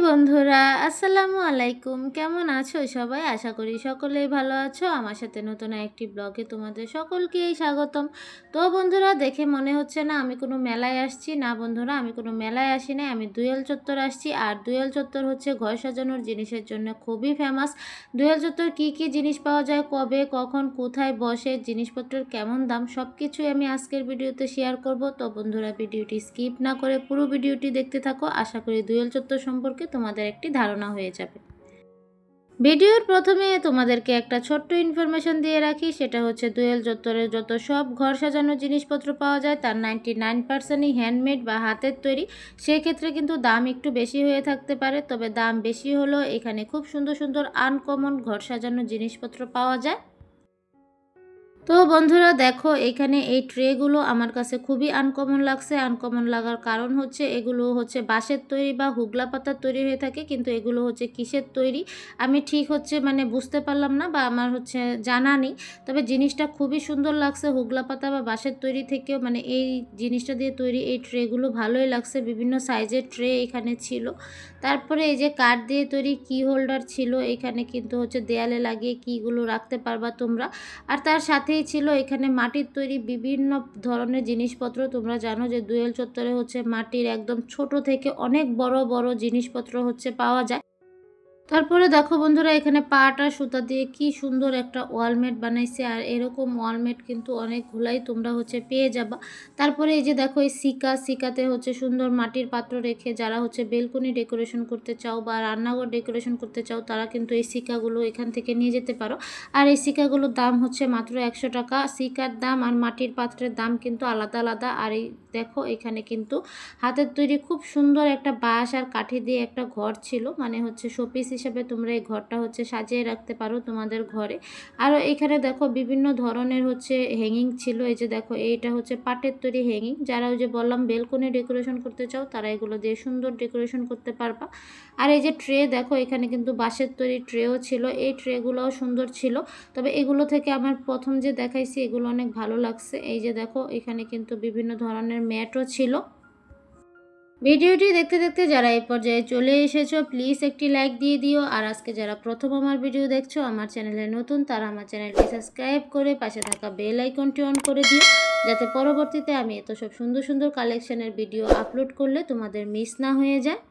বন্ধুরা, আসসালামু আলাইকুম। কেমন আছো সবাই? আশা করি সকলেই ভালো আছো। আমার সাথে নতুন একটি ব্লগে তোমাদের সকলকেই স্বাগতম। তো বন্ধুরা, দেখে মনে হচ্ছে না আমি কোনো মেলায় আসছি। না বন্ধুরা, আমি কোনো মেলায় আসি নাই, আমি দুয়েল চত্বর আসছি। আর দুয়েল চত্বর হচ্ছে ঘর সাজানোর জিনিসের জন্য খুবই ফেমাস। দুয়েল চত্বর কী কী জিনিস পাওয়া যায়, কবে কখন কোথায় বসে, জিনিসপত্রের কেমন দাম, সব কিছুই আমি আজকের ভিডিওতে শেয়ার করব। তো বন্ধুরা, ভিডিওটি স্কিপ না করে পুরো ভিডিওটি দেখতে থাকো। আশা করি দুয়েল চত্বর সম্পর্কে তোমাদের একটি ধারণা হয়ে যাবে। ভিডিওর প্রথমে তোমাদেরকে একটা ছোট্ট ইনফরমেশন দিয়ে রাখি, সেটা হচ্ছে দুয়েল চত্বরের যত সব ঘর সাজানোর জিনিসপত্র পাওয়া যায় তার 99%ই হ্যান্ডমেড বা হাতের তৈরি। সেক্ষেত্রে কিন্তু দাম একটু বেশি হয়ে থাকতে পারে, তবে দাম বেশি হলেও এখানে খুব সুন্দর সুন্দর আনকমন ঘর সাজানোর জিনিসপত্র পাওয়া যায়। তো বন্ধুরা দেখো, এখানে এই ট্রেগুলো আমার কাছে খুবই আনকমন লাগছে। আনকমন লাগার কারণ হচ্ছে এগুলো হচ্ছে বাঁশের তৈরি বা হুগলা পাতার তৈরি হয়ে থাকে, কিন্তু এগুলো হচ্ছে কিসের তৈরি আমি ঠিক হচ্ছে বুঝতে পারলাম না, বা আমার হচ্ছে জানা নেই। তবে জিনিসটা খুবই সুন্দর লাগছে। হুগলা পাতা বা বাঁশের তৈরি থেকেও এই জিনিসটা দিয়ে তৈরি এই ট্রেগুলো ভালোই লাগছে। বিভিন্ন সাইজের ট্রে এখানে ছিল। তারপরে এই যে কাঠ দিয়ে তৈরি কি হোল্ডার ছিল, এখানে কিন্তু হচ্ছে দেয়ালে লাগিয়ে কিগুলো রাখতে পারবা তোমরা। আর তার সাথেই ছিল এখানে মাটির তৈরি বিভিন্ন ধরনের জিনিসপত্র। তোমরা জানো যে দুয়েল চত্বরে হচ্ছে মাটির একদম ছোট থেকে অনেক বড় বড় জিনিসপত্র হচ্ছে পাওয়া যায়। তারপরে দেখো বন্ধুরা, এখানে পাট আর সুতা দিয়ে কি সুন্দর একটা ওয়ালমেট বানাইছে। আর এরকম ওয়ালমেট কিন্তু অনেকগুলাই তোমরা হচ্ছে পেয়ে যাবা। তারপরে এই যে দেখো, এই সিকাতে হচ্ছে সুন্দর মাটির পাত্র রেখে যারা হচ্ছে বেলকনি ডেকোরেশন করতে চাও বা রান্নাঘর ডেকোরেশন করতে চাও, তারা কিন্তু এই সিকাগুলো এখান থেকে নিয়ে যেতে পারো। আর এই সিকাগুলোর দাম হচ্ছে মাত্র 100 টাকা। সিকার দাম আর মাটির পাত্রের দাম কিন্তু আলাদা আলাদা। আর এই দেখো, এখানে কিন্তু হাতের তৈরি খুব সুন্দর একটা বাঁশ আর কাঠি দিয়ে একটা ঘর ছিল, হচ্ছে শোপিস হিসাবে তোমরা এই ঘরটা হচ্ছে সাজিয়ে রাখতে পারো তোমাদের ঘরে। আরও এখানে দেখো বিভিন্ন ধরনের হচ্ছে হ্যাঙ্গিং ছিল। এই যে দেখো, এইটা হচ্ছে পাটের তৈরি হ্যাঙ্গিং। যারা ওই যে বললাম বেলকনি ডেকোরেশন করতে চাও, তারা এগুলো দিয়ে সুন্দর ডেকোরেশন করতে পারবা। আর এই যে ট্রে দেখো, এখানে কিন্তু বাঁশের তৈরি ট্রেও ছিল। এই ট্রেগুলোও সুন্দর ছিল, তবে এগুলো থেকে আমার প্রথম যে দেখাইছি এগুলো অনেক ভালো লাগছে। এই যে দেখো, এখানে কিন্তু বিভিন্ন ধরনের ম্যাটও ছিল। ভিডিওটি দেখতে দেখতে যারা এই পর্যায়ে চলে এসেছো, প্লিজ একটি লাইক দিয়ে দিও। আর আজকে যারা প্রথম আমার ভিডিও দেখছো, আমার চ্যানেলে নতুন, তারা আমার চ্যানেলটি সাবস্ক্রাইব করে পাশে থাকা বেল আইকনটি অন করে দিও, যাতে পরবর্তীতে আমি এত সব সুন্দর সুন্দর কালেকশনের ভিডিও আপলোড করলে তোমাদের মিস না হয়ে যায়।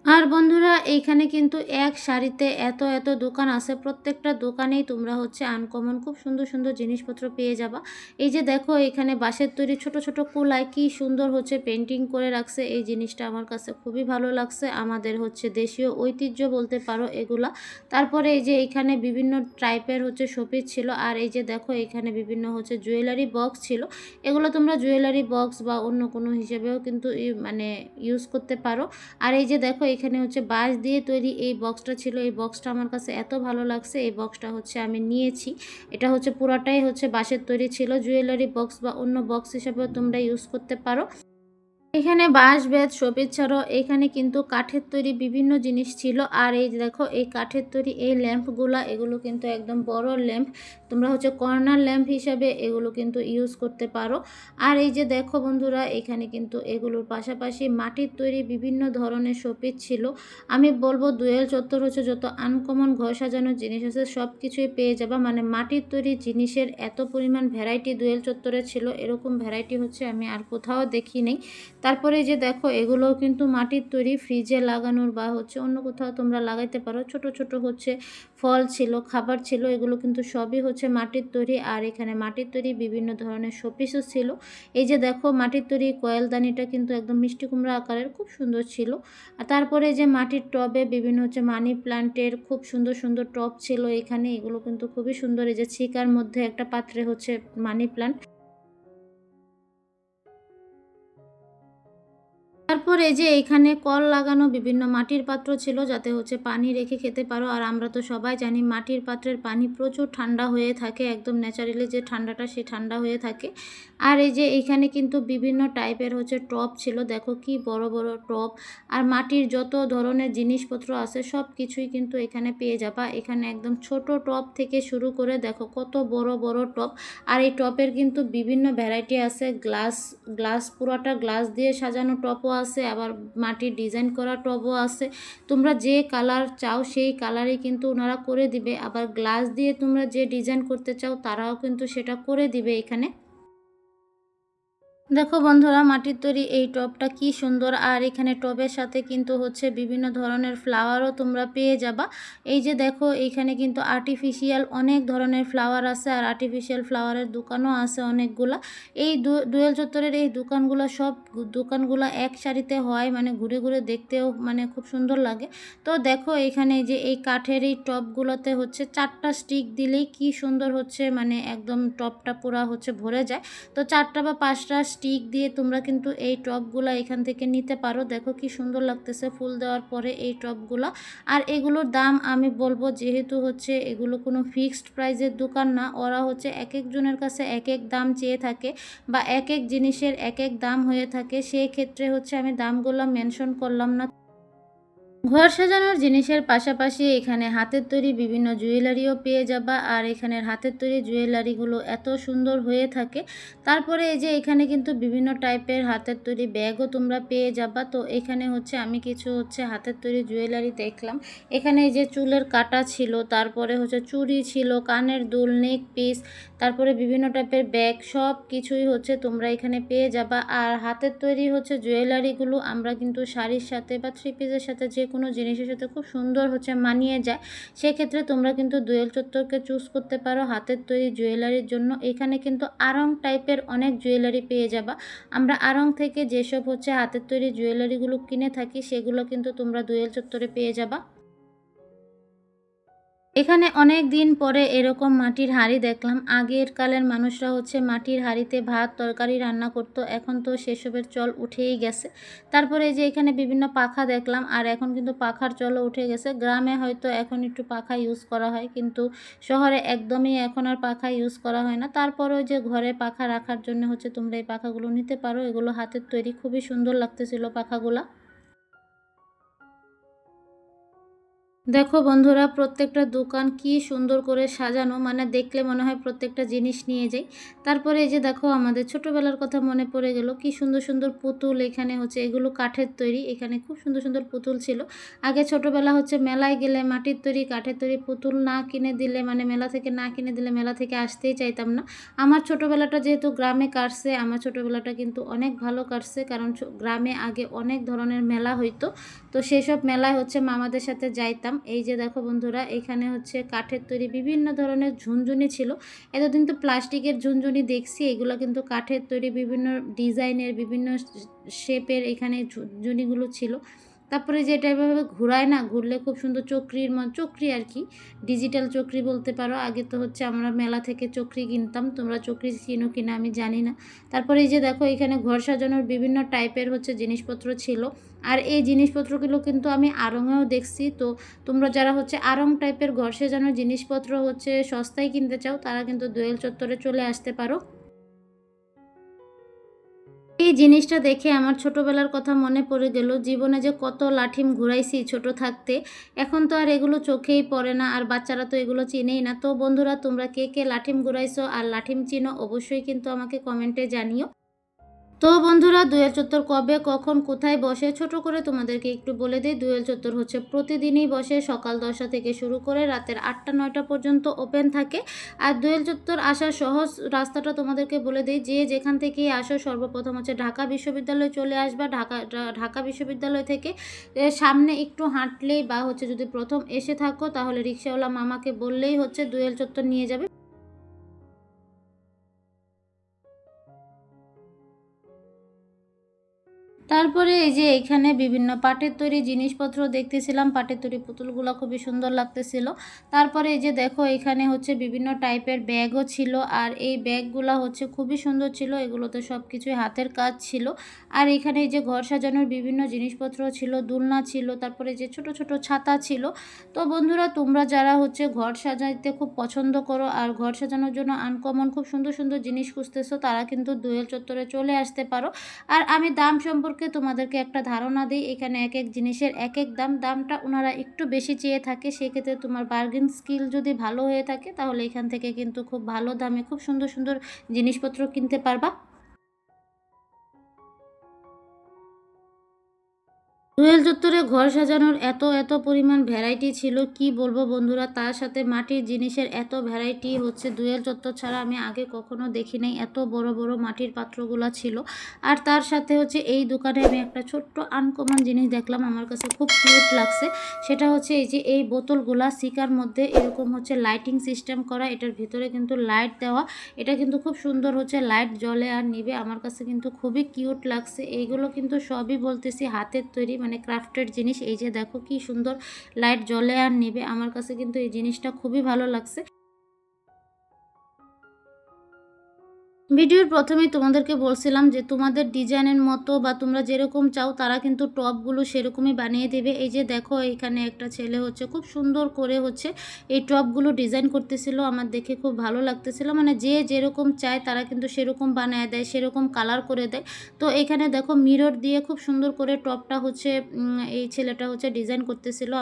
আর বন্ধুরা, এইখানে কিন্তু এক সারিতে এত এত দোকান আছে। প্রত্যেকটা দোকানেই তোমরা হচ্ছে আনকমন খুব সুন্দর সুন্দর জিনিসপত্র পেয়ে যাবা। এই যে দেখো, এখানে বাঁশের তৈরি ছোট ছোট কুলায় কি সুন্দর হচ্ছে পেন্টিং করে রাখছে। এই জিনিসটা আমার কাছে খুবই ভালো লাগছে। আমাদের হচ্ছে দেশীয় ঐতিহ্য বলতে পারো এগুলা। তারপরে এই যে এখানে বিভিন্ন টাইপের হচ্ছে শোপিস ছিল। আর এই যে দেখো, এখানে বিভিন্ন হচ্ছে জুয়েলারি বক্স ছিল। এগুলো তোমরা জুয়েলারি বক্স বা অন্য কোনো হিসেবেও কিন্তু ইউজ করতে পারো। আর এই যে দেখো, এখানে হচ্ছে বাঁশ দিয়ে তৈরি এই বক্সটা ছিল। এই বক্সটা আমার কাছে এত ভালো লাগছে। এই বক্সটা হচ্ছে আমি নিয়েছি। এটা হচ্ছে পুরাটাই হচ্ছে বাঁশের তৈরি ছিল। জুয়েলারি বক্স বা অন্য বক্স হিসেবেও তোমরা ইউজ করতে পারো। এখানে বাঁশ বেত শোপিস ছাড়াও এখানে কিন্তু কাঠের তৈরি বিভিন্ন জিনিস ছিল। আর এই দেখো, এই কাঠের তৈরি এই ল্যাম্পগুলা, এগুলো কিন্তু একদম বড় ল্যাম্প। তোমরা হচ্ছে কর্নার ল্যাম্প হিসাবে এগুলো কিন্তু ইউজ করতে পারো। আর এই যে দেখো বন্ধুরা, এখানে কিন্তু এগুলোর পাশাপাশি মাটির তৈরি বিভিন্ন ধরনের শোপিস ছিল। আমি বলবো দুয়েল চত্বর হচ্ছে যত আনকমন ঘর সাজানোর জিনিস আছে সব কিছুই পেয়ে যাবা। মাটির তৈরি জিনিসের এত পরিমাণ ভ্যারাইটি দুয়েল চত্বরে ছিল, এরকম ভ্যারাইটি হচ্ছে আমি আর কোথাও দেখি নেই। তারপরে যে দেখো, এগুলোও কিন্তু মাটির তৈরি, ফ্রিজে লাগানোর বা হচ্ছে অন্য কোথাও তোমরা লাগাইতে পারো। ছোট ছোট হচ্ছে ফল ছিল, খাবার ছিল, এগুলো কিন্তু সবই হচ্ছে মাটির তৈরি। আর এখানে মাটির তৈরি বিভিন্ন ধরনের শোপিসও ছিল। এই যে দেখো, মাটির তৈরি কয়েলদানিটা কিন্তু একদম মিষ্টি কুমড়া আকারের, খুব সুন্দর ছিল। আর তারপরে যে মাটির টবে বিভিন্ন হচ্ছে মানি প্লান্টের খুব সুন্দর সুন্দর টব ছিল এখানে। এগুলো কিন্তু খুবই সুন্দর। এই যে ছিকার মধ্যে একটা পাত্রে হচ্ছে মানি প্লান্ট। তারপর এই যে এখানে কল লাগানো বিভিন্ন মাটির পাত্র ছিল, যাতে হচ্ছে পানি রেখে খেতে পারো। আর আমরা তো সবাই জানি মাটির পাত্রের পানি প্রচুর ঠান্ডা হয়ে থাকে, একদম ন্যাচারালি যে ঠান্ডাটা সে ঠান্ডা হয়ে থাকে। আর এই যে এখানে কিন্তু বিভিন্ন টাইপের হচ্ছে টব ছিল। দেখো কি বড় বড় টব। আর মাটির যত ধরনের জিনিসপত্র আছে সব কিছুই কিন্তু এখানে পেয়ে যাবা। এখানে একদম ছোট টব থেকে শুরু করে দেখো কত বড় বড় টব। আর এই টবের কিন্তু বিভিন্ন ভ্যারাইটি আছে। গ্লাস পুরোটা গ্লাস দিয়ে সাজানো টবও আছে, আবার মাটির ডিজাইন করা টবও আছে। তোমরা যে কালার চাও সেই কালারই কিন্তু ওনারা করে দিবে। আবার গ্লাস দিয়ে তোমরা যে ডিজাইন করতে চাও তারাও কিন্তু সেটা করে দিবে এখানে। দেখো বন্ধুরা, মাটির তৈরি এই টবটা কি সুন্দর। আর এখানে টবের সাথে কিন্তু হচ্ছে বিভিন্ন ধরনের ফ্লাওয়ারও তোমরা পেয়ে যাবা। এই যে দেখো, এইখানে কিন্তু আর্টিফিশিয়াল অনেক ধরনের ফ্লাওয়ার আছে, আর আর্টিফিশিয়াল ফ্লাওয়ারের দোকানও আছে অনেকগুলা। এই দোয়েল চত্বরের এই দোকানগুলো, সব দোকানগুলো এক সারিতে হয়, মানে ঘুরে ঘুরে দেখতেও মানে খুব সুন্দর লাগে। তো দেখো এখানে যে এই কাঠের এই টবগুলোতে হচ্ছে 4টা স্টিক দিলেই কি সুন্দর হচ্ছে, মানে একদম টবটা পুরা হচ্ছে ভরে যায়। তো 4টা বা 5টা স্টিক দিয়ে তোমরা কিন্তু এই টবগুলো এখান থেকে নিতে পারো। দেখো কি সুন্দর লাগতেছে ফুল দেওয়ার পরে এই টবগুলো। আর এগুলোর দাম আমি বলবো, যেহেতু হচ্ছে এগুলো কোনো ফিক্সড প্রাইসের দোকান না, ওরা হচ্ছে এক একজনের কাছে এক এক দাম চেয়ে থাকে, বা এক এক জিনিসের এক এক দাম হয়ে থাকে। সেই ক্ষেত্রে হচ্ছে আমি দামগুলো মেনশন করলাম না। ঘর সাজানোর জিনিসের পাশাপাশি এখানে হাতের তৈরি বিভিন্ন জুয়েলারিও পেয়ে যাবা। আর এখানের হাতের তৈরি জুয়েলারিগুলো এত সুন্দর হয়ে থাকে। তারপরে এই যে এখানে কিন্তু বিভিন্ন টাইপের হাতের তৈরি ব্যাগও তোমরা পেয়ে যাবা। তো এখানে হচ্ছে আমি কিছু হচ্ছে হাতের তৈরি জুয়েলারি দেখলাম। এখানে এই যে চুলের কাটা ছিল, তারপরে হচ্ছে চুড়ি ছিল, কানের দুল, নেক পিস, তারপরে বিভিন্ন টাইপের ব্যাগ, সব কিছুই হচ্ছে তোমরা এখানে পেয়ে যাবা। আর হাতের তৈরি হচ্ছে জুয়েলারিগুলো আমরা কিন্তু শাড়ির সাথে বা থ্রি পিসের সাথে যে কোনো জিনিসের সাথে খুব সুন্দর হচ্ছে মানিয়ে যায়। সেক্ষেত্রে তোমরা কিন্তু দোয়েল চত্বরকে চুজ করতে পারো হাতের তৈরি জুয়েলারির জন্য। এখানে কিন্তু আড়ং টাইপের অনেক জুয়েলারি পেয়ে যাবা। আমরা আড়ং থেকে যেসব হচ্ছে হাতের তৈরি জুয়েলারিগুলো কিনে থাকি সেগুলো কিন্তু তোমরা দোয়েল চত্বরে পেয়ে যাবা। এখানে অনেক দিন পরে এরকম মাটির হাঁড়ি দেখলাম। আগের কালের মানুষরা হচ্ছে মাটির হাঁড়িতে ভাত তরকারি রান্না করতো, এখন তো সেসবের চল উঠেই গেছে। তারপরে এই যে এখানে বিভিন্ন পাখা দেখলাম, আর এখন কিন্তু পাখার চলও উঠে গেছে। গ্রামে হয়তো এখন একটু পাখা ইউজ করা হয়, কিন্তু শহরে একদমই এখন আর পাখা ইউজ করা হয় না। তারপরেও যে ঘরে পাখা রাখার জন্য হচ্ছে তোমরা এই পাখাগুলো নিতে পারো। এগুলো হাতের তৈরি, খুবই সুন্দর লাগতেছিল পাখাগুলা। দেখো বন্ধুরা, প্রত্যেকটা দোকান কি সুন্দর করে সাজানো, মানে দেখলে মনে হয় প্রত্যেকটা জিনিস নিয়ে যাই। তারপরে এই যে দেখো, আমাদের ছোটবেলার কথা মনে পড়ে গেল। কি সুন্দর সুন্দর পুতুল এখানে হচ্ছে, এগুলো কাঠের তৈরি। এখানে খুব সুন্দর সুন্দর পুতুল ছিল। আগে ছোটবেলা হচ্ছে মেলায় গেলে মাটির তৈরি কাঠের তৈরি পুতুল না কিনে দিলে, মানে মেলা থেকে না কিনে দিলে মেলা থেকে আসতেই চাইতাম না। আমার ছোটবেলাটা যেহেতু গ্রামে কাটছে, আমার ছোটবেলাটা কিন্তু অনেক ভালো কাটছে, কারণ গ্রামে আগে অনেক ধরনের মেলা হইতো। তো সেসব মেলায় হচ্ছে মামাদের সাথে যাইতাম। এই যে দেখো বন্ধুরা, এখানে হচ্ছে কাঠের তৈরি বিভিন্ন ধরনের ঝুনঝুনি ছিল। এতদিন তো প্লাস্টিকের ঝুনঝুনি দেখছি, এগুলো কিন্তু কাঠের তৈরি বিভিন্ন ডিজাইনের বিভিন্ন শেপের এখানে ঝুনঝুনিগুলো ছিল। তারপরে যেটা এভাবে ঘুরায় না, ঘুরলে খুব সুন্দর চক্রির চক্রি আর কি, ডিজিটাল চক্রি বলতে পারো। আগে তো হচ্ছে আমরা মেলা থেকে চক্রি কিনতাম, তোমরা চক্রি কিনো কিনা আমি জানি না। তারপরে এই যে দেখো, এখানে ঘর সাজানোর বিভিন্ন টাইপের হচ্ছে জিনিসপত্র ছিল। আর এই জিনিসপত্রগুলো কিন্তু আমি আড়ংয়েও দেখছি। তো তোমরা যারা হচ্ছে আড়ং টাইপের ঘর সাজানোর জিনিসপত্র হচ্ছে সস্তায় কিনতে চাও, তারা কিন্তু দোয়েল চত্বরে চলে আসতে পারো। এই জিনিসটা দেখে আমার ছোটবেলার কথা মনে পড়ে গেল। জীবনে যে কত লাঠিম ঘুরাইছি ছোট থাকতে, এখন তো আর এগুলো চোখেই পড়ে না, আর বাচ্চারা তো এগুলো চিনেই না। তো বন্ধুরা, তোমরা কে কে লাঠিম ঘুরাইছো আর লাঠিম চিনো অবশ্যই কিন্তু আমাকে কমেন্টে জানিও। তো বন্ধুরা, দোয়েল চত্বর কবে কখন কোথায় বসে ছোট করে তোমাদেরকে একটু বলে দিই। দোয়েল চত্বর হচ্ছে প্রতিদিনই বসে, সকাল 10টা থেকে শুরু করে রাতের 8টা 9টা পর্যন্ত ওপেন থাকে। আর দোয়েল চত্বর আসার সহজ রাস্তাটা তোমাদেরকে বলে দিই। যে যেখান থেকেই আসো, সর্বপ্রথম হচ্ছে ঢাকা বিশ্ববিদ্যালয় চলে আসবা। ঢাকা বিশ্ববিদ্যালয় থেকে সামনে একটু হাঁটলেই, বা হচ্ছে যদি প্রথম এসে থাকো তাহলে রিক্সাওয়ালা মামাকে বললেই হচ্ছে দোয়েল চত্বর নিয়ে যাবে। তারপরে এই যে এখানে বিভিন্ন পাটের তৈরি জিনিসপত্র দেখতেছিলাম। পাটের তৈরি পুতুলগুলো খুবই সুন্দর লাগতেছিল। তারপরে এই যে দেখো, এখানে হচ্ছে বিভিন্ন টাইপের ব্যাগও ছিল। আর এই ব্যাগগুলো হচ্ছে খুবই সুন্দর ছিল, এগুলোতে সব কিছুই হাতের কাজ ছিল। আর এখানে এই যে ঘর সাজানোর বিভিন্ন জিনিসপত্র ছিল, দোলনা ছিল, তারপরে যে ছোট ছোট ছাতা ছিল। তো বন্ধুরা, তোমরা যারা হচ্ছে ঘর সাজাইতে খুব পছন্দ করো আর ঘর সাজানোর জন্য আনকমন খুব সুন্দর সুন্দর জিনিস খুঁজতেছো, তারা কিন্তু দোয়েল চত্বরে চলে আসতে পারো। আর আমি দাম সম্পর্কে তোমাদেরকে একটা ধারণা দিই। এখানে এক এক জিনিসের এক এক দামটা ওনারা একটু বেশি চেয়ে থাকে। সেক্ষেত্রে তোমার বার্গেন স্কিল যদি ভালো হয়ে থাকে, তাহলে এখান থেকে কিন্তু খুব ভালো দামে খুব সুন্দর সুন্দর জিনিসপত্র কিনতে পারবা। দোয়েল চত্বরে ঘর সাজানোর এত পরিমাণ ভ্যারাইটি ছিল কি বলবো বন্ধুরা। তার সাথে মাটির জিনিসের এত ভ্যারাইটি হচ্ছে দোয়েল চত্বর ছাড়া আমি আগে কখনো দেখি নাই। এত বড় বড় মাটির পাত্রগুলা ছিল। আর তার সাথে হচ্ছে এই দোকানে আমি একটা ছোট্ট আনকমন জিনিস দেখলাম, আমার কাছে খুব কিউট লাগছে। সেটা হচ্ছে এই যে এই বোতলগুলা সিকার মধ্যে এরকম হচ্ছে লাইটিং সিস্টেম করা, এটার ভিতরে কিন্তু লাইট দেওয়া। এটা কিন্তু খুব সুন্দর হচ্ছে লাইট জ্বলে আর নিবে। আমার কাছে কিন্তু খুবই কিউট লাগছে। এইগুলো কিন্তু সবই বলতেছি হাতের তৈরি, মানে ক্রাফটেড জিনিস। এই যে দেখো কি সুন্দর লাইট জ্বলে আর নিবে। আমার কাছে কিন্তু এই জিনিসটা খুবই ভালো লাগছে। ভিডিওর প্রথমেই তোমাদেরকে বলছিলাম যে তোমাদের ডিজাইনের মতো বা তোমরা যেরকম চাও তারা কিন্তু টপগুলো সেরকমই বানিয়ে দেবে। এই যে দেখো এখানে একটা ছেলে হচ্ছে খুব সুন্দর করে হচ্ছে এই টপগুলো ডিজাইন করতেছিল, আমার দেখে খুব ভালো লাগতেছিল। মানে যে যেরকম চায় তারা কিন্তু সেরকম বানিয়ে দেয়, সেরকম কালার করে দেয়। তো এখানে দেখো মিরর দিয়ে খুব সুন্দর করে টপটা হচ্ছে এই ছেলেটা হচ্ছে ডিজাইন করতেছিল।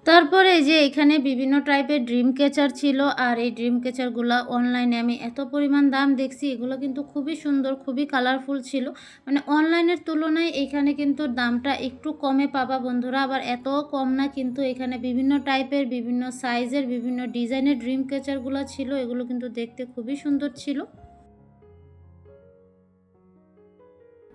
তারপরে এই যে এখানে বিভিন্ন টাইপের ড্রিম ক্যাচার ছিল, আর এই ড্রিম ক্যাচারগুলো অনলাইনে আমি এত পরিমাণ দাম দেখছি, এগুলো কিন্তু খুবই সুন্দর, খুবই কালারফুল ছিল। মানে অনলাইনের তুলনায় এখানে কিন্তু দামটা একটু কমে পাবা বন্ধুরা। আবার এতও কম না, কিন্তু এখানে বিভিন্ন টাইপের, বিভিন্ন সাইজের, বিভিন্ন ডিজাইনের ড্রিম ক্যাচারগুলো ছিল। এগুলো কিন্তু দেখতে খুবই সুন্দর ছিল।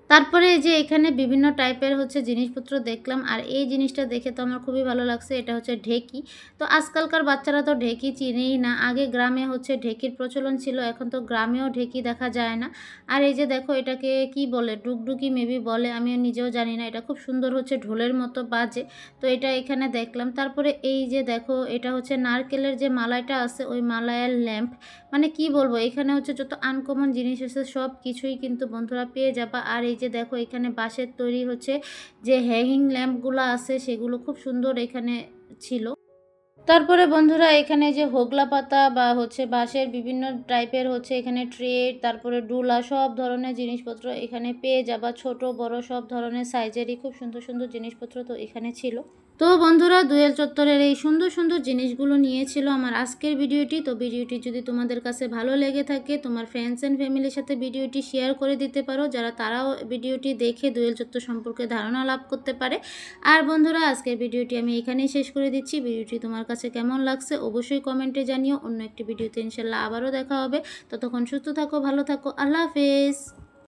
তারপরে এই যে এখানে বিভিন্ন টাইপের হচ্ছে জিনিসপত্র দেখলাম, আর এই জিনিসটা দেখে তো আমার খুবই ভালো লাগছে। এটা হচ্ছে ঢেকি। তো আজকালকার বাচ্চারা তো ঢেকি চিনেই না। আগে গ্রামে হচ্ছে ঢেকির প্রচলন ছিল, এখন তো গ্রামেও ঢেকি দেখা যায় না। আর এই যে দেখো এটাকে কি বলে, ডুগডুগি মেবি বলে, আমিও নিজেও জানি না। এটা খুব সুন্দর হচ্ছে ঢোলের মতো বাজে। তো এটা এখানে দেখলাম। তারপরে এই যে দেখো এটা হচ্ছে নারকেলের যে মালাইটা আছে ওই মালাইয়ের ল্যাম্প। মানে কি বলবো, এখানে হচ্ছে যত আনকমন জিনিস আছে সব কিছুই কিন্তু বন্ধুরা পেয়ে যাবা। আর এই যে দেখো এখানে বাঁশের তৈরি হচ্ছে যে হ্যাঙ্গিং ল্যাম্পগুলো আছে সেগুলো খুব সুন্দর এখানে ছিল। তারপরে বন্ধুরা এখানে যে হোগলা পাতা বা হচ্ছে বাঁশের বিভিন্ন টাইপের হচ্ছে এখানে ট্রে, তারপরে ডুলা, সব ধরনের জিনিসপত্র এখানে পেয়ে যাবা। ছোট বড় সব ধরনের সাইজেরই খুব সুন্দর সুন্দর জিনিসপত্র তো এখানে ছিল। তো বন্ধুরা দোয়েল চত্বরের এই সুন্দর সুন্দর জিনিসগুলো নিয়েছিল আমার আজকের ভিডিওটি। তো ভিডিওটি যদি তোমাদের কাছে ভালো লেগে থাকে, তোমার ফ্রেন্ডস অ্যান্ড ফ্যামিলির সাথে ভিডিওটি শেয়ার করে দিতে পারো, যারা তারাও ভিডিওটি দেখে দোয়েল চত্বর সম্পর্কে ধারণা লাভ করতে পারে। আর বন্ধুরা আজকের ভিডিওটি আমি এখানেই শেষ করে দিচ্ছি। ভিডিওটি তোমার কাছে কেমন লাগছে অবশ্যই কমেন্টে জানিও। অন্য একটি ভিডিওতে ইনশাল্লাহ আবারও দেখা হবে। ততক্ষণ সুস্থ থাকো, ভালো থাকো, আল্লাহ হাফেজ।